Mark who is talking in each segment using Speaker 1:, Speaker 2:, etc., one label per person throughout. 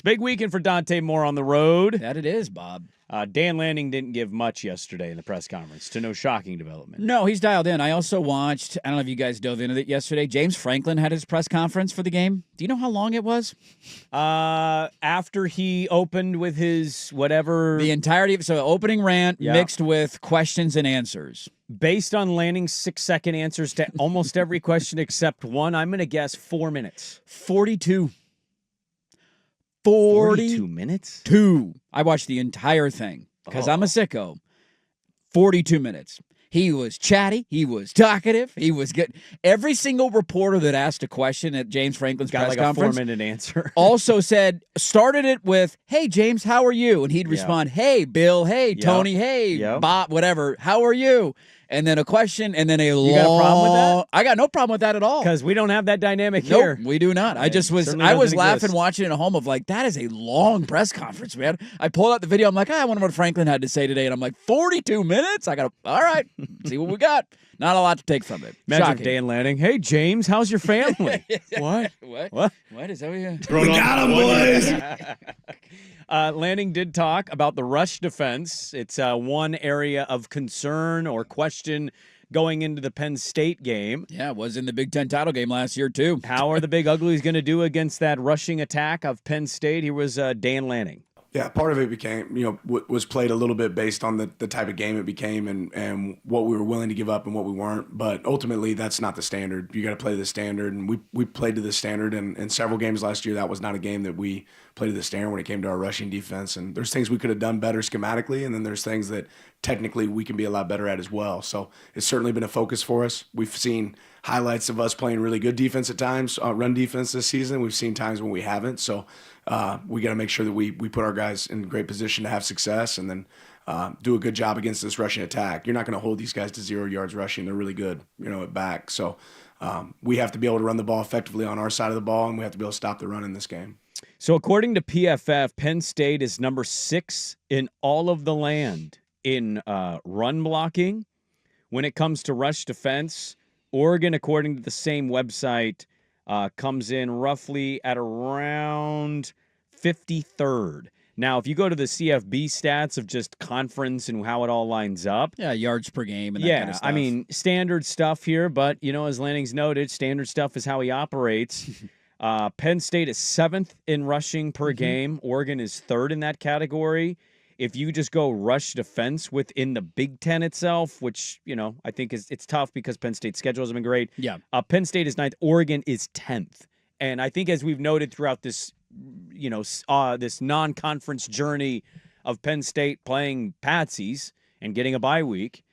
Speaker 1: Big weekend for Dante Moore on the road.
Speaker 2: That it is, Bob.
Speaker 1: Dan Lanning didn't give much yesterday in the press conference, to no shocking development.
Speaker 2: No, he's dialed in. I also watched, I don't know if you guys dove into it yesterday, James Franklin had his press conference for the game. Do you know how long it was?
Speaker 1: After he opened with his whatever.
Speaker 2: The entirety, so opening rant mixed with questions and answers.
Speaker 1: Based on Lanning's 6-second answers to almost every question except one, I'm going to guess 4 minutes.
Speaker 2: 42.
Speaker 1: 42 minutes?
Speaker 2: I watched the entire thing because I'm a sicko. 42 minutes. He was chatty. He was talkative. He was good. Every single reporter that asked a question at James Franklin's press conference
Speaker 1: a 4-minute answer.
Speaker 2: also started it with, "Hey, James, how are you?" And he'd respond, "Hey, Bill. Hey, Tony. Hey, Bob, whatever. How are you?" And then a question, and then
Speaker 1: You got a problem with that?
Speaker 2: I got no problem with that at all.
Speaker 1: Because we don't have that dynamic here.
Speaker 2: Nope, we do not. I was laughing watching it at home of like, that is a long press conference, man. I pulled out the video. I'm like, I wonder what Franklin had to say today. And I'm like, 42 minutes? All right, see what we got. Not a lot to take from it.
Speaker 1: Imagine Dan Lanning. "Hey, James, how's your family?" What?
Speaker 2: What? What is that?
Speaker 3: We got him, boys.
Speaker 1: Lanning did talk about the rush defense. It's one area of concern or question going into the Penn State game.
Speaker 2: Yeah, it was in the Big Ten title game last year, too.
Speaker 1: How are the Big Uglies going to do against that rushing attack of Penn State? Here was Dan Lanning.
Speaker 3: Yeah, part of it became, was played a little bit based on the type of game it became and what we were willing to give up and what we weren't. But ultimately, that's not the standard. You got to play to the standard, and we played to the standard. And in several games last year, that was not a game that we played to the standard when it came to our rushing defense. And there's things we could have done better schematically, and then there's things that technically we can be a lot better at as well. So it's certainly been a focus for us. We've seen highlights of us playing really good defense at times, run defense this season. We've seen times when we haven't. So we got to make sure that we put our guys in great position to have success and then do a good job against this rushing attack. You're not going to hold these guys to 0 yards rushing. They're really good, at back. So we have to be able to run the ball effectively on our side of the ball, and we have to be able to stop the run in this game.
Speaker 1: So according to PFF, Penn State is number 6 in all of the land in run blocking. When it comes to rush defense, Oregon, according to the same website, comes in roughly at around 53rd. Now, if you go to the CFB stats of just conference and how it all lines up.
Speaker 2: Yeah, yards per game and that kind of stuff.
Speaker 1: I mean, standard stuff here, but, as Lanning's noted, standard stuff is how he operates. Penn State is 7th in rushing per game. Oregon is 3rd in that category. If you just go rush defense within the Big Ten itself, which, I think it's tough because Penn State's schedule hasn't been great.
Speaker 2: Yeah.
Speaker 1: Penn State is 9th. Oregon is 10th. And I think as we've noted throughout this, this non-conference journey of Penn State playing patsies and getting a bye week,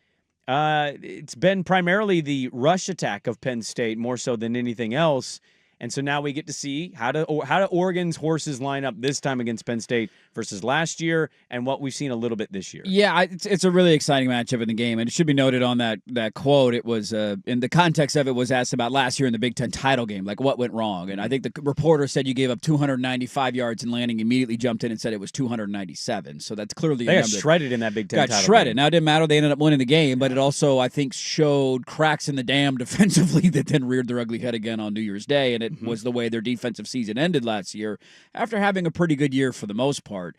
Speaker 1: it's been primarily the rush attack of Penn State more so than anything else. And so now we get to see how do Oregon's horses line up this time against Penn State versus last year and what we've seen a little bit this year.
Speaker 2: Yeah, it's a really exciting matchup in the game. And it should be noted on that quote, it was, in the context of it, was asked about last year in the Big Ten title game, like what went wrong. And I think the reporter said you gave up 295 yards, and Lanning immediately jumped in and said it was 297. So that's clearly
Speaker 1: they got shredded in that Big Ten title
Speaker 2: shredded.
Speaker 1: game.
Speaker 2: Now, it didn't matter. They ended up winning the game, but it also, I think, showed cracks in the dam defensively that then reared their ugly head again on New Year's Day. And it was the way their defensive season ended last year after having a pretty good year for the most part.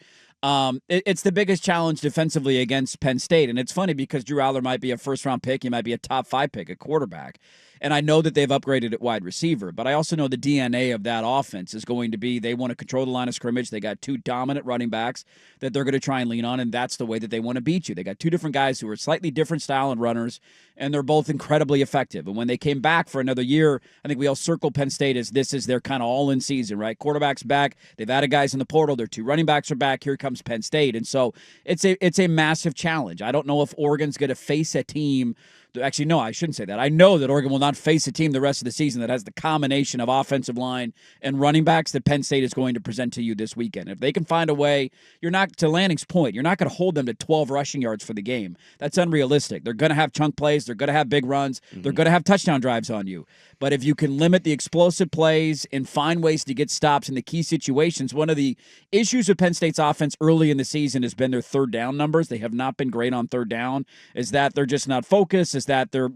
Speaker 2: It's the biggest challenge defensively against Penn State. And it's funny because Drew Aller might be a first-round pick. He might be a top-5 pick at quarterback. And I know that they've upgraded at wide receiver, but I also know the DNA of that offense is going to be they want to control the line of scrimmage. They got 2 dominant running backs that they're going to try and lean on, and that's the way that they want to beat you. They got 2 different guys who are slightly different style and runners, and they're both incredibly effective. And when they came back for another year, I think we all circled Penn State as this is their kind of all-in season, right? Quarterback's back. They've added guys in the portal. Their 2 running backs are back. Here comes Penn State. And so it's a massive challenge. I don't know if Oregon's going to face a team. Actually, no, I shouldn't say that. I know that Oregon will not face a team the rest of the season that has the combination of offensive line and running backs that Penn State is going to present to you this weekend. If they can find a way, you're not, to Lanning's point, you're not going to hold them to 12 rushing yards for the game. That's unrealistic. They're going to have chunk plays. They're going to have big runs. They're going to have touchdown drives on you. But if you can limit the explosive plays and find ways to get stops in the key situations, one of the issues with Penn State's offense early in the season has been their third down numbers. They have not been great on third down. Is that they're just not focused? Is that they're,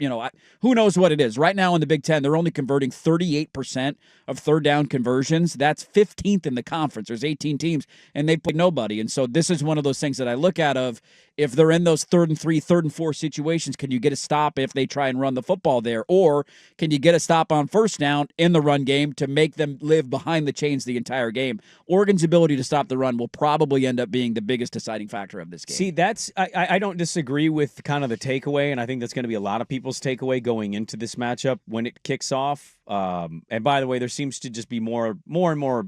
Speaker 2: who knows what it is? Right now in the Big Ten, they're only converting 38% of third down conversions. That's 15th in the conference. There's 18 teams, and they play nobody. And so this is one of those things that I look at of, if they're in those 3rd and 3, 3rd and 4 situations, can you get a stop if they try and run the football there? Or can you get a stop on first down in the run game to make them live behind the chains the entire game? Oregon's ability to stop the run will probably end up being the biggest deciding factor of this game.
Speaker 1: See, I don't disagree with kind of the takeaway, and I think that's going to be a lot of people's takeaway going into this matchup when it kicks off. And by the way, there seems to just be more and more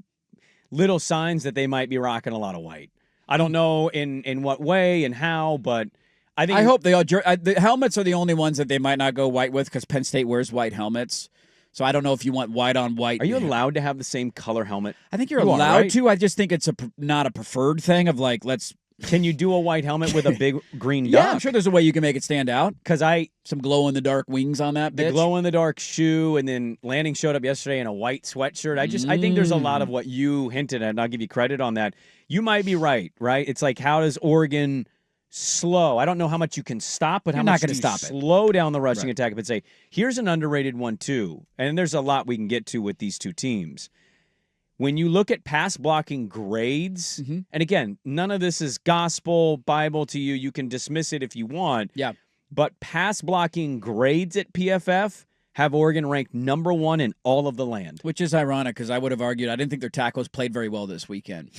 Speaker 1: little signs that they might be rocking a lot of white. I don't know in what way and how, but I
Speaker 2: hope they all. The helmets are the only ones that they might not go white with because Penn State wears white helmets. So I don't know if you want white on white.
Speaker 1: Are you allowed to have the same color helmet?
Speaker 2: I think you're allowed to. I just think it's not a preferred thing of like, let's.
Speaker 1: Can you do a white helmet with a big green duck?
Speaker 2: Yeah, I'm sure there's a way you can make it stand out.
Speaker 1: Because
Speaker 2: some glow-in-the-dark wings on that bitch.
Speaker 1: The glow-in-the-dark shoe, and then Lanning showed up yesterday in a white sweatshirt. I think there's a lot of what you hinted at, and I'll give you credit on that. You might be right? It's like, how does Oregon slow? I don't know how much you can stop, but how much do you slow down the rushing attack? But say, here's an underrated one, too, and there's a lot we can get to with these two teams. When you look at pass blocking grades, and again, none of this is gospel, Bible to you. You can dismiss it if you want.
Speaker 2: Yeah.
Speaker 1: But pass blocking grades at PFF have Oregon ranked number 1 in all of the land.
Speaker 2: Which is ironic because I would have argued I didn't think their tackles played very well this weekend.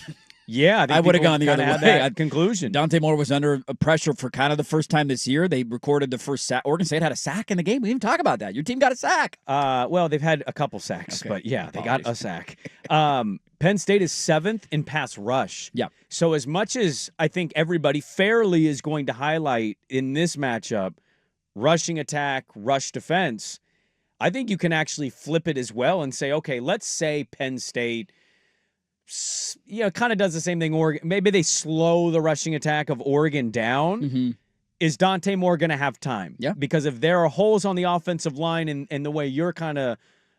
Speaker 1: Yeah,
Speaker 2: I would have gone the other way.
Speaker 1: That conclusion.
Speaker 2: Dante Moore was under pressure for kind of the first time this year. They recorded the first sack. Oregon State had a sack in the game. We didn't even talk about that. Your team got a sack.
Speaker 1: Well, they've had a couple sacks, but yeah, they got a sack. Penn State is 7th in pass rush.
Speaker 2: Yeah.
Speaker 1: So as much as I think everybody fairly is going to highlight in this matchup rushing attack, rush defense, I think you can actually flip it as well and say, okay, let's say Penn State kind of does the same thing. Oregon, maybe they slow the rushing attack of Oregon down. Is Dante Moore going to have time?
Speaker 2: Yeah.
Speaker 1: Because if there are holes on the offensive line and the way you're kind of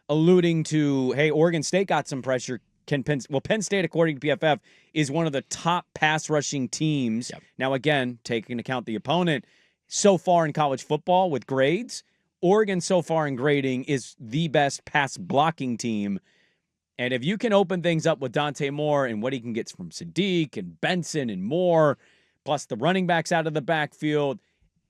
Speaker 1: alluding to, hey, Oregon State got some pressure. Penn State, according to PFF, is one of the top pass rushing teams.
Speaker 2: Yep. Now,
Speaker 1: again, taking into account the opponent, so far in college football with grades, Oregon so far in grading is the best pass blocking team. And if you can open things up with Dante Moore and what he can get from Sadiq and Benson and Moore, plus the running backs out of the backfield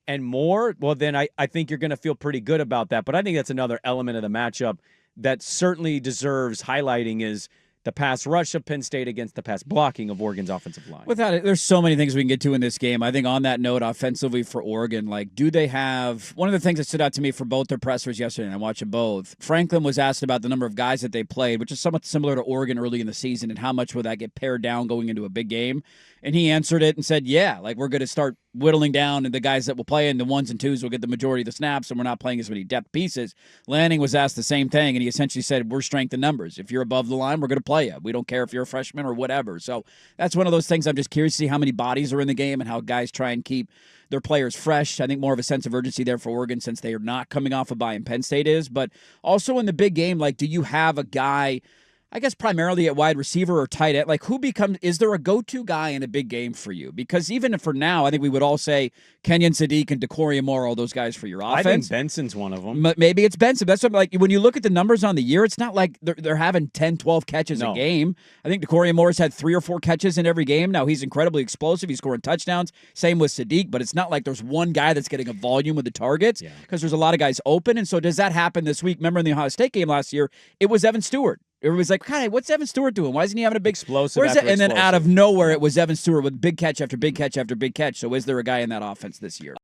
Speaker 1: and more, well, then I think you're going to feel pretty good about that. But I think that's another element of the matchup that certainly deserves highlighting is the pass rush of Penn State against the pass blocking of Oregon's offensive line.
Speaker 2: Without it, there's so many things we can get to in this game. I think on that note, offensively for Oregon, do they have – one of the things that stood out to me for both their pressers yesterday, and I watched them both, Franklin was asked about the number of guys that they played, which is somewhat similar to Oregon early in the season, and how much would that get pared down going into a big game. And he answered it and said, yeah, we're going to start whittling down and the guys that will play and the 1s and 2s will get the majority of the snaps and we're not playing as many depth pieces. Lanning was asked the same thing and he essentially said, we're strength in numbers. If you're above the line, we're going to play you. We don't care if you're a freshman or whatever. So that's one of those things I'm just curious to see how many bodies are in the game and how guys try and keep their players fresh. I think more of a sense of urgency there for Oregon since they are not coming off a bye and Penn State is. But also in the big game, do you have a guy – I guess primarily at wide receiver or tight end, is there a go-to guy in a big game for you? Because even for now, I think we would all say Kenyon Sadiq and DeCoria Moore, all those guys for your offense.
Speaker 1: I think Benson's one of them.
Speaker 2: Maybe it's Benson. That's what, when you look at the numbers on the year, it's not like they're having 10, 12 catches a game. I think DeCoria Moore's had 3 or 4 catches in every game. Now, he's incredibly explosive. He's scoring touchdowns. Same with Sadiq, but it's not like there's one guy that's getting a volume of the targets because there's a lot of guys open. And so does that happen this week? Remember in the Ohio State game last year, it was Evan Stewart. Everybody's like, God, what's Evan Stewart doing? Why isn't he having a big
Speaker 1: explosive?
Speaker 2: Where's it? And then out of nowhere, it was Evan Stewart with big catch after big catch after big catch. So is there a guy in that offense this year?